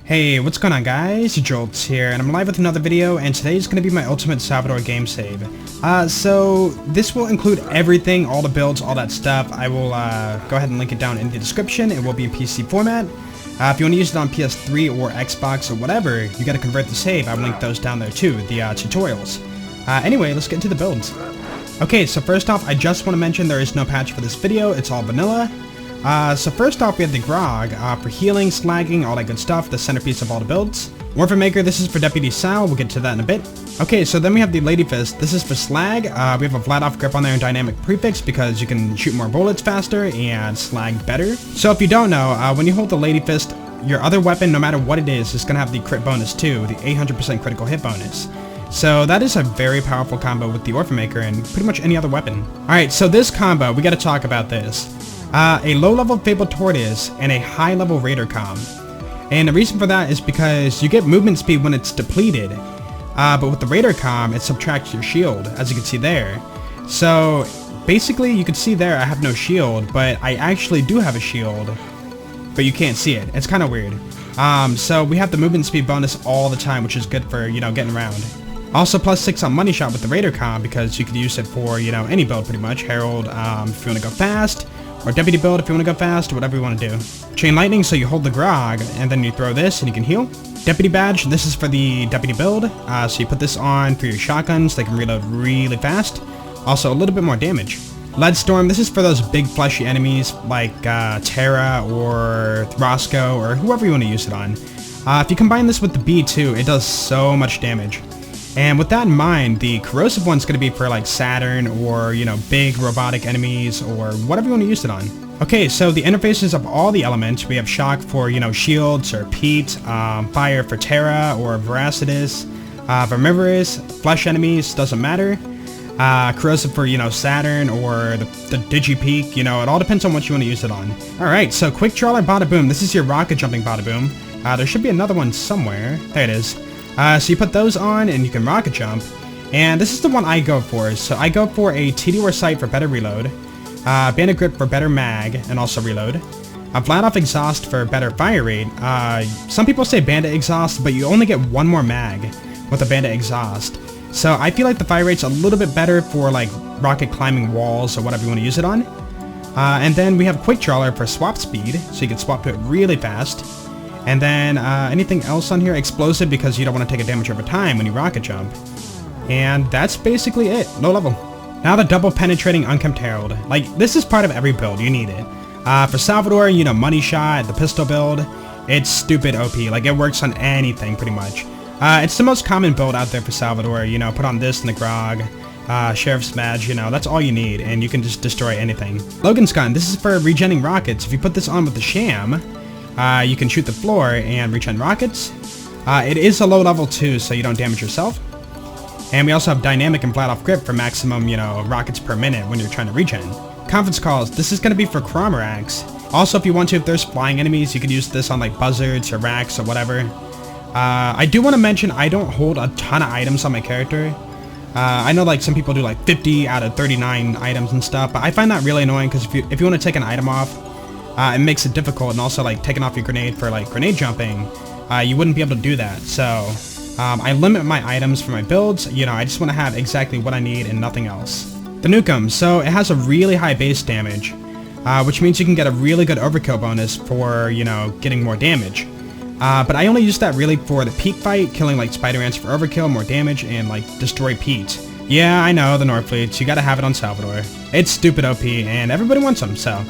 Hey, what's going on guys? Jolts here, and I'm live with another video, and today's going to be my ultimate Salvador game save. So this will include everything, all the builds, all that stuff. I will go ahead and link it down in the description. It will be in PC format. If you want to use it on PS3 or Xbox or whatever, you got to convert the save. I'll link those down there too, the tutorials. Anyway, let's get into the builds. Okay, so first off, I just want to mention there is no patch for this video. It's all vanilla. So first off, we have the Grog for healing, slagging, all that good stuff, the centerpiece of all the builds. Warfare Maker, this is for Deputy Sal, we'll get to that in a bit. Okay, so then we have the Lady Fist, this is for slag. We have a flat off grip on there and dynamic prefix because you can shoot more bullets faster and slag better. So if you don't know, when you hold the Lady Fist, your other weapon, no matter what it is going to have the crit bonus too, the 800% critical hit bonus. So that is a very powerful combo with the Warfare Maker and pretty much any other weapon. Alright, so this combo, we gotta talk about this. A low-level Fabled Tortoise and a high-level Raider Com. And the reason for that is because you get movement speed when it's depleted, but with the Raider Com, it subtracts your shield, as you can see there. So basically, you can see there I have no shield, but I actually do have a shield, but you can't see it. It's kind of weird. So we have the movement speed bonus all the time, which is good for, getting around. Also +6 on Money Shot with the Raider Com, because you could use it for, any build pretty much. Herald, if you want to go fast. Or Deputy build if you want to go fast, or whatever you want to do. Chain Lightning, so you hold the Grog, and then you throw this, and you can heal. Deputy Badge, this is for the Deputy build, so you put this on for your shotguns, they can reload really fast. Also, a little bit more damage. Lead Storm, this is for those big fleshy enemies, like Terra, or Throsco, or whoever you want to use it on. If you combine this with the B2, it does so much damage. And with that in mind, the corrosive one's going to be for like Saturn or, big robotic enemies or whatever you want to use it on. Okay, so the interfaces of all the elements, we have shock for, shields or Pete, fire for Terra or Veracitus, Vermivorous, flesh enemies, doesn't matter. Corrosive for, Saturn or the Digipeak, it all depends on what you want to use it on. Alright, so Quick Trawler Bada Boom, this is your rocket jumping Bada Boom. There should be another one somewhere. There it is. So you put those on and you can rocket jump, and this is the one I go for. So I go for a TD sight for better reload, Bandit Grip for better mag and also reload, a flat off exhaust for better fire rate. Some people say Bandit exhaust, but you only get one more mag with a Bandit exhaust. So I feel like the fire rate's a little bit better for like rocket climbing walls or whatever you want to use it on. And then we have Quick Trawler for swap speed, so you can swap to it really fast. And then anything else on here? Explosive, because you don't want to take a damage over time when you rocket jump. And that's basically it. Low level. Now the double penetrating Unkempt Herald. Like, this is part of every build. You need it. For Salvador, Money Shot, the pistol build, it's stupid OP. Like, it works on anything pretty much. It's the most common build out there for Salvador. Put on this and the Grog. Sheriff's Badge, that's all you need, and you can just destroy anything. Logan's Gun, this is for regenning rockets. If you put this on with the Sham, you can shoot the floor and regen rockets. It is a low level too, so you don't damage yourself. And we also have dynamic and flat off grip for maximum, rockets per minute when you're trying to regen. Conference Calls, this is going to be for Cromerax. Also, if you want to, if there's flying enemies, you can use this on like buzzards or racks or whatever. I do want to mention I don't hold a ton of items on my character. I know like some people do like 50 out of 39 items and stuff, but I find that really annoying because if you want to take an item off, it makes it difficult, and also like taking off your grenade for like grenade jumping, you wouldn't be able to do that. So I limit my items for my builds. I just want to have exactly what I need and nothing else. The Nukem, so it has a really high base damage, which means you can get a really good overkill bonus for getting more damage. But I only use that really for the Pete fight, killing like spider ants for overkill, more damage, and like destroy Pete. Yeah, I know, the Norfleets, you gotta have it on Salvador. It's stupid OP, and everybody wants them, so.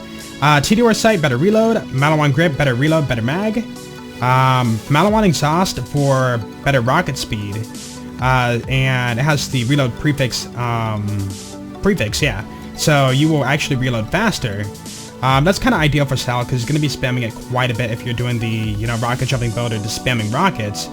TD Sight, better reload. Malawan Grip, better reload, better mag. Malawan Exhaust for better rocket speed. And it has the reload prefix, yeah. So you will actually reload faster. That's kind of ideal for Sal, because he's going to be spamming it quite a bit if you're doing the, rocket jumping build or just spamming rockets.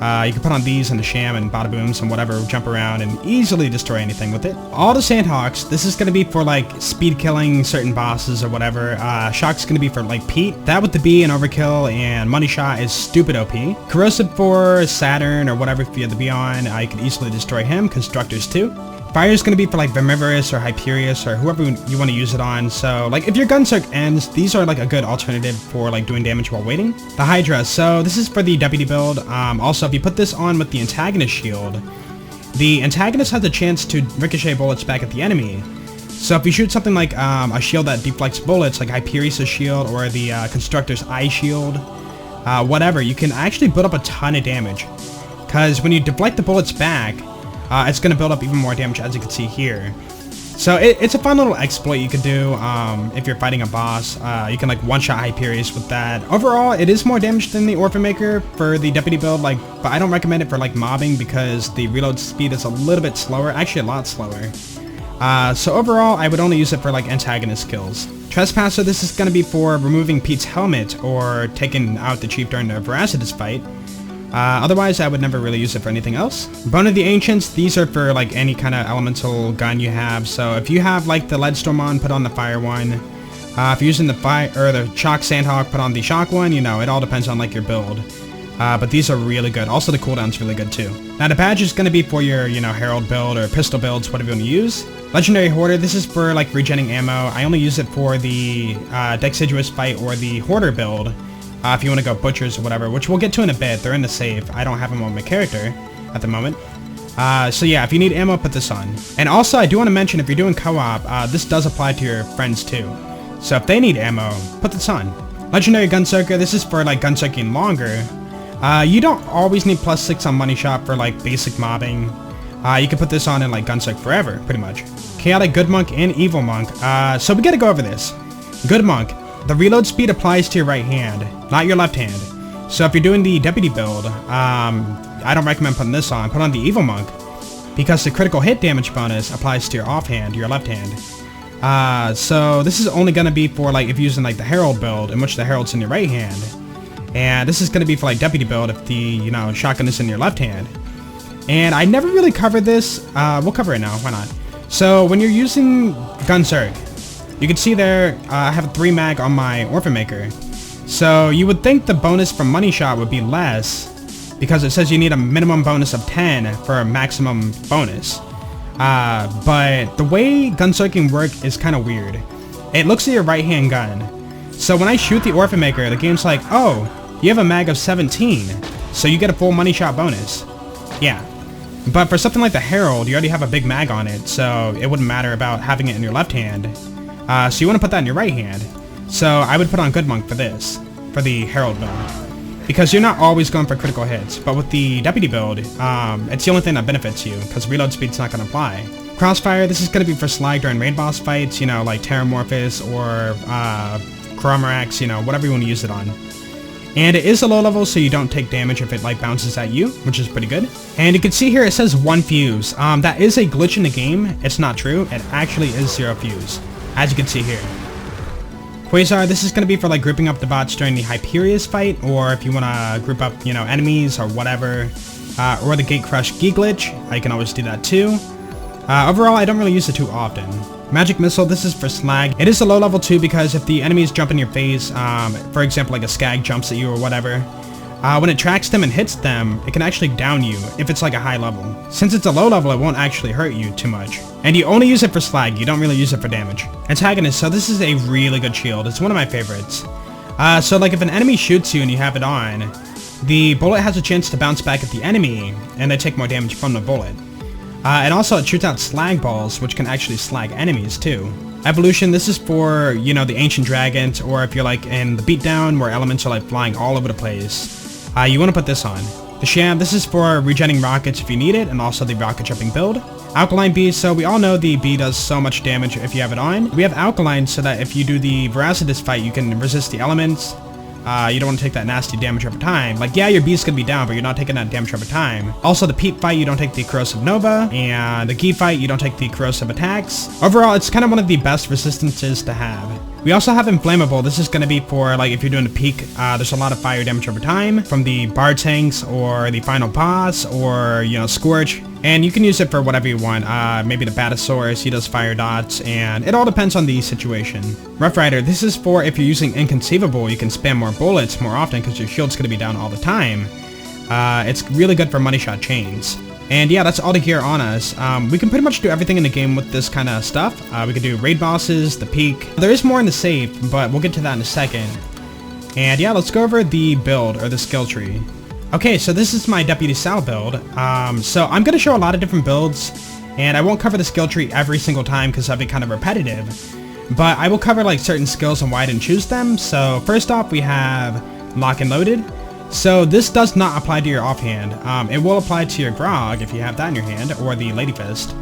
You can put on these and the Sham and Bada Booms and whatever, jump around and easily destroy anything with it. All the Sandhawks, this is going to be for like speed killing certain bosses or whatever. Shock's going to be for like Pete. That with the B and Overkill and Money Shot is stupid OP. Corrosive for Saturn or whatever if you had the B on, you can easily destroy him, Constructors too. Fire is going to be for like Xyperus or Hyperius or whoever you want to use it on. So like if your gunzerk ends, these are like a good alternative for like doing damage while waiting. The Hydra, so this is for the deputy build. Also, if you put this on with the antagonist shield, the antagonist has a chance to ricochet bullets back at the enemy. So if you shoot something like a shield that deflects bullets, like Hyperius' shield or the Constructor's Eye shield, whatever, you can actually build up a ton of damage. Because when you deflect the bullets back, it's going to build up even more damage, as you can see here. So it's a fun little exploit you could do if you're fighting a boss. You can like one-shot Hyperius with that. Overall, it is more damage than the Orphan Maker for the deputy build, but I don't recommend it for like mobbing because the reload speed is a little bit slower, actually a lot slower. So overall, I would only use it for like antagonist kills. Trespasser, this is going to be for removing Pete's helmet or taking out the chief during the Veracitous fight. Otherwise, I would never really use it for anything else. Bone of the Ancients, these are for like any kind of elemental gun you have. So if you have like the Leadstorm on, put on the fire one. If you're using the fire or the shock Sandhawk, put on the shock one. You know, it all depends on like your build. But these are really good. Also, the cooldown's really good too. Now, the badge is going to be for your, you know, Herald build or pistol builds, whatever you want to use. Legendary Hoarder, this is for like regenning ammo. I only use it for the Deciduous fight or the Hoarder build. If you want to go Butchers or whatever, which we'll get to in a bit. They're in the save. I don't have them on my character at the moment. So yeah, if you need ammo, put this on. And also, I do want to mention, if you're doing co-op, this does apply to your friends too. So if they need ammo, put this on. Legendary Gunzerker, this is for like gunzerking longer. You don't always need +6 on Money Shot for like basic mobbing. You can put this on and like gunzerk forever, pretty much. Chaotic Good Monk and Evil Monk. So we gotta go over this. Good Monk. The reload speed applies to your right hand, not your left hand. So if you're doing the deputy build, I don't recommend putting this on. Put on the Evil Monk, because the critical hit damage bonus applies to your offhand, your left hand. So this is only going to be for like if you're using like the Herald build, in which the Herald's in your right hand. And this is going to be for like deputy build if the, you know, shotgun is in your left hand. And I never really covered this. We'll cover it now, why not? So when you're using Gunzerk, you can see there, I have a 3 mag on my Orphan Maker. So you would think the bonus from Money Shot would be less, because it says you need a minimum bonus of 10 for a maximum bonus. But the way gunzerking work is kind of weird. It looks at your right hand gun. So when I shoot the Orphan Maker, the game's like, oh, you have a mag of 17, so you get a full Money Shot bonus. Yeah. But for something like the Herald, you already have a big mag on it, so it wouldn't matter about having it in your left hand. So you want to put that in your right hand. So I would put on Good Monk for this, for the Herald build. Because you're not always going for critical hits, but with the Deputy build, it's the only thing that benefits you, because reload speed's not going to apply. Crossfire, this is going to be for slag during raid boss fights, you know, like Terramorphous or Chromorax, you know, whatever you want to use it on. And it is a low level, so you don't take damage if it like bounces at you, which is pretty good. And you can see here it says 1 fuse. That is a glitch in the game. It's not true. It actually is 0 fuse, as you can see here. Quasar, this is going to be for like grouping up the bots during the Hyperius fight, or if you want to group up, you know, enemies or whatever, or the Gate Crush Geek glitch. You can always do that too. Overall, I don't really use it too often. Magic Missile, this is for slag. It is a low level too, because if the enemies jump in your face, for example like a skag jumps at you or whatever, when it tracks them and hits them, it can actually down you if it's like a high level. Since it's a low level, it won't actually hurt you too much. And you only use it for slag, you don't really use it for damage. Antagonist, so this is a really good shield. It's one of my favorites. So like if an enemy shoots you and you have it on, the bullet has a chance to bounce back at the enemy, and they take more damage from the bullet. And also it shoots out slag balls, which can actually slag enemies too. Evolution, this is for, you know, the ancient dragons, or if you're like in the beatdown where elements are like flying all over the place. You want to put this on. The Sham, this is for regenning rockets if you need it, and also the rocket jumping build. Alkaline Bee, so we all know the bee does so much damage if you have it on. We have Alkaline so that if you do the Veracitous fight, you can resist the elements. You don't want to take that nasty damage over time. Like, yeah, your beast could be down, but you're not taking that damage over time. Also, the Peep fight, you don't take the Corrosive Nova, and the Gi fight, you don't take the Corrosive attacks. Overall, it's kind of one of the best resistances to have. We also have Inflammable. This is going to be for, like, if you're doing a peak, there's a lot of fire damage over time from the bar tanks or the final boss or, you know, Scorch. And you can use it for whatever you want. Maybe the Batasaurus, he does fire dots, and it all depends on the situation. Rough Rider, this is for if you're using Inconceivable, you can spam more bullets more often because your shield's going to be down all the time. It's really good for Money Shot chains. And yeah, that's all the gear on us. We can pretty much do everything in the game with this kind of stuff. We can do raid bosses, the peak. There is more in the save, but we'll get to that in a second. And yeah, let's go over the build, or the skill tree. Okay, so this is my Deputy Sal build. So I'm going to show a lot of different builds, and I won't cover the skill tree every single time because that'd be kind of repetitive. But I will cover like certain skills and why I didn't choose them. So first off, we have Lock and Loaded. So this does not apply to your offhand. It will apply to your grog if you have that in your hand, or the Lady Fist,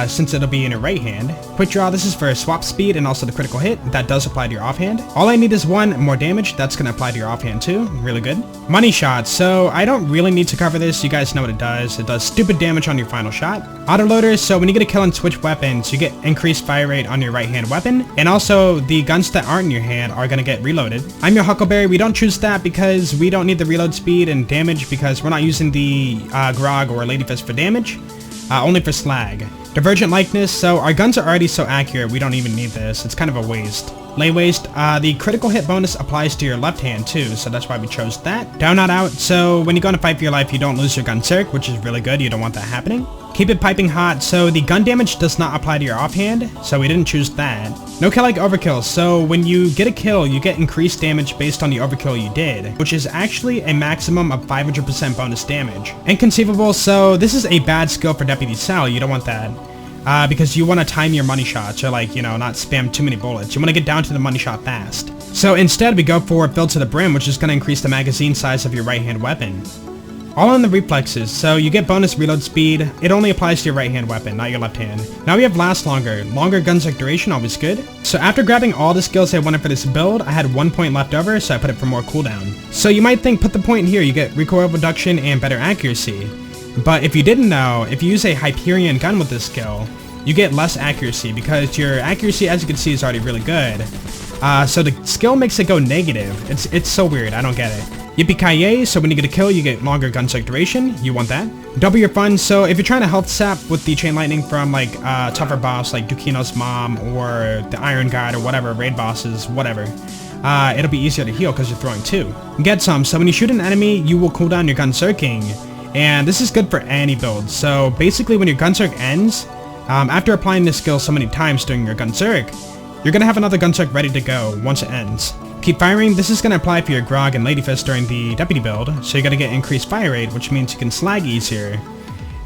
since it'll be in your right hand. Quick Draw, this is for swap speed and also the critical hit. That does apply to your offhand. All I need is 1 more damage. That's going to apply to your offhand too. Really good. Money Shot. So I don't really need to cover this. You guys know what it does. It does stupid damage on your final shot. Autoloader. So when you get a kill and switch weapons, you get increased fire rate on your right hand weapon. And also the guns that aren't in your hand are going to get reloaded. I'm your Huckleberry. We don't choose that because we don't need the reload speed and damage because we're not using the grog or Lady Fist for damage. Only for slag. Divergent Likeness, so our guns are already so accurate we don't even need this. It's kind of a waste. Lay Waste, the critical hit bonus applies to your left hand too, so that's why we chose that. Down Not Out, so when you go on a fight for your life you don't lose your gunzerker, which is really good, you don't want that happening. Keep It Piping Hot, so the gun damage does not apply to your offhand, so we didn't choose that. No Kill Like Overkill, so when you get a kill, you get increased damage based on the overkill you did, which is actually a maximum of 500% bonus damage. Inconceivable, so this is a bad skill for Deputy Sal, you don't want that. Because you want to time your money shots, or like, you know, not spam too many bullets. You want to get down to the money shot fast. So instead we go for Filled to the Brim, which is going to increase the magazine size of your right hand weapon. All on the reflexes, so you get bonus reload speed. It only applies to your right hand weapon, not your left hand. Now we have Last Longer. Longer gunzerker duration, always good. So after grabbing all the skills I wanted for this build, I had 1 point left over, so I put it for more cooldown. So you might think, put the point here, you get recoil reduction and better accuracy. But if you didn't know, if you use a Hyperion gun with this skill, you get less accuracy because your accuracy, as you can see, is already really good. So the skill makes it go negative. It's so weird, I don't get it. Yippee-ki-yay, so when you get a kill, you get longer gunzerker duration. You want that. Double your fun, so if you're trying to health sap with the chain lightning from like tougher boss like Dukino's mom or the Iron God or whatever, raid bosses, whatever, it'll be easier to heal because you're throwing 2. Get some, so when you shoot an enemy, you will cool down your gunzerking. And this is good for any build. So basically when your gunzerk ends, after applying this skill so many times during your gunzerk, you're going to have another gunzerk ready to go once it ends. Keep Firing, this is going to apply for your grog and Lady Fist during the deputy build, so you're going to get increased fire rate, which means you can slag easier,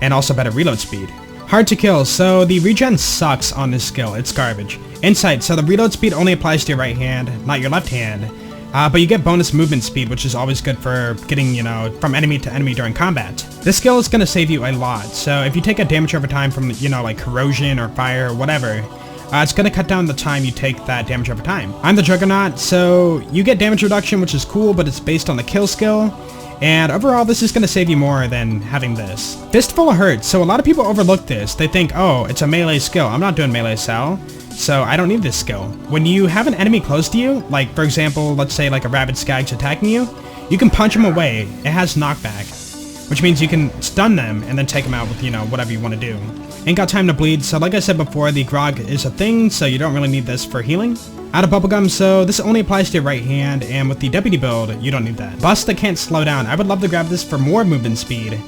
and also better reload speed. Hard to Kill, so the regen sucks on this skill, it's garbage. Insight, so the reload speed only applies to your right hand, not your left hand, but you get bonus movement speed, which is always good for getting, you know, from enemy to enemy during combat. This skill is going to save you a lot, so if you take a damage over time from, you know, like corrosion or fire or whatever, it's going to cut down the time you take that damage over time. I'm the Juggernaut, so you get damage reduction, which is cool, but it's based on the kill skill. And overall, this is going to save you more than having this. Fistful of Hurt, so a lot of people overlook this. They think, oh, it's a melee skill. I'm not doing melee Sal, so I don't need this skill. When you have an enemy close to you, like for example, let's say like a rabid skag's attacking you, you can punch him away. It has knockback, which means you can stun them and then take them out with, you know, whatever you want to do. Ain't got time to bleed, so like I said before, the grog is a thing, so you don't really need this for healing. Out of Bubblegum, so this only applies to your right hand, and with the deputy build, you don't need that. Bust that can't slow down. I would love to grab this for more movement speed,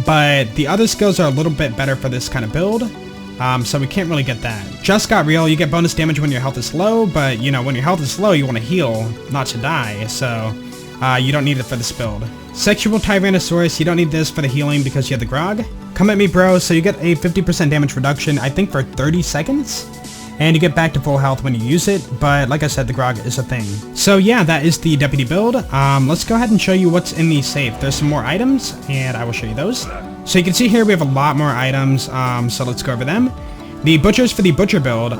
but the other skills are a little bit better for this kind of build, so we can't really get that. Just Got Real, you get bonus damage when your health is low, but you know, when your health is low, you want to heal, not to die, so you don't need it for this build. Sexual Tyrannosaurus, you don't need this for the healing because you have the grog. Come at me, bro, so you get a 50% damage reduction, I think for 30 seconds? And you get back to full health when you use it, but like I said, the grog is a thing. So yeah, that is the deputy build. Let's go ahead and show you what's in the safe. There's some more items, and I will show you those. So you can see here we have a lot more items, so let's go over them. The Butchers for the Butcher build,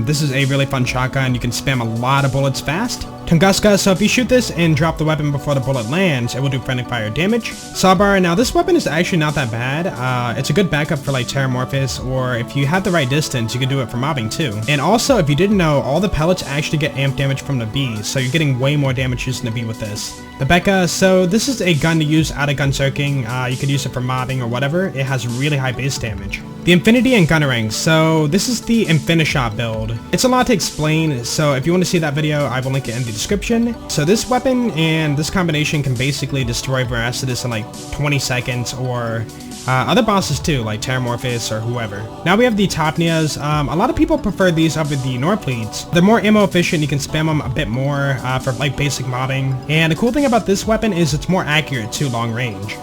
this is a really fun shotgun. You can spam a lot of bullets fast. Tunguska, so if you shoot this and drop the weapon before the bullet lands, it will do friendly fire damage. Sawbar, now this weapon is actually not that bad. It's a good backup for like Terramorphous, or if you have the right distance, you can do it for mobbing too. And also, if you didn't know, all the pellets actually get amp damage from the bees, so you're getting way more damage using the bee with this. The Becca, so this is a gun to use out of gunzerking. You could use it for mobbing or whatever. It has really high base damage. The Infinity and Gunnerang, so this is the Infinishot build. It's a lot to explain, so if you want to see that video, I will link it in the description. So this weapon and this combination can basically destroy Veracity in like 20 seconds or Other bosses too, like Terramorphous or whoever. Now we have the Topnias. A lot of people prefer these over the Norpleeds. They're more ammo efficient, you can spam them a bit more for like basic mobbing. And the cool thing about this weapon is it's more accurate to long range,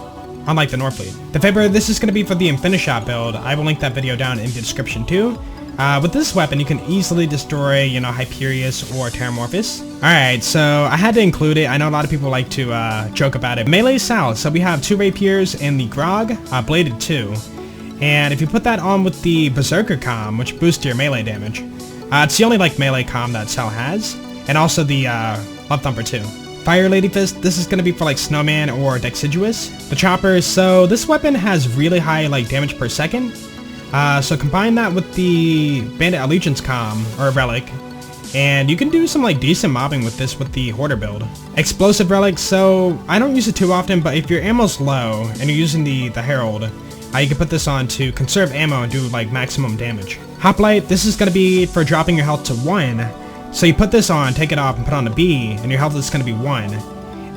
unlike the Norpleed. The favor, this is going to be for the Infinishot build. I will link that video down in the description too. With this weapon, you can easily destroy, you know, Xyperus or Terramorphous. Alright, so I had to include it. I know a lot of people like to joke about it. Melee Sal. So we have 2 rapiers and the Grog, bladed 2. And if you put that on with the Berserker comm, which boosts your melee damage, it's the only like melee comm that Sal has. And also the Love Thumper 2. Fire Lady Fist, this is going to be for like Snowman or Dexiduous. The Chopper, so this weapon has really high like damage per second. So combine that with the Bandit Allegiance comm, or Relic, and you can do some like decent mobbing with this with the Hoarder build. Explosive Relic, so I don't use it too often, but if your ammo's low and you're using the Herald, you can put this on to conserve ammo and do like maximum damage. Hoplite, this is going to be for dropping your health to 1. So you put this on, take it off, and put on a B, and your health is going to be 1.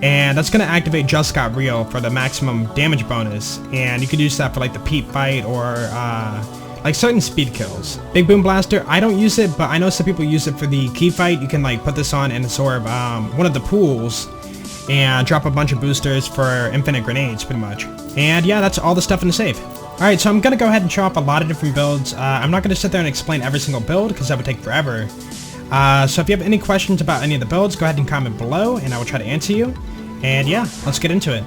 And that's going to activate Just Got Real for the maximum damage bonus, and you could use that for like the Peep fight or like certain speed kills. Big Boom Blaster, I don't use it, but I know some people use it for the key fight. You can like put this on and absorb one of the pools and drop a bunch of boosters for infinite grenades pretty much. And yeah, that's all the stuff in the safe. Alright, so I'm going to go ahead and show off a lot of different builds. I'm not going to sit there and explain every single build because that would take forever. So if you have any questions about any of the builds, go ahead and comment below and I will try to answer you. And yeah, let's get into it.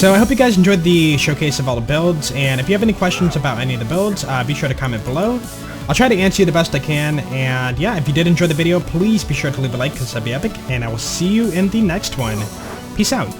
So I hope you guys enjoyed the showcase of all the builds, and if you have any questions about any of the builds, be sure to comment below. I'll try to answer you the best I can, and yeah, if you did enjoy the video, please be sure to leave a like because that'd be epic, and I will see you in the next one. Peace out.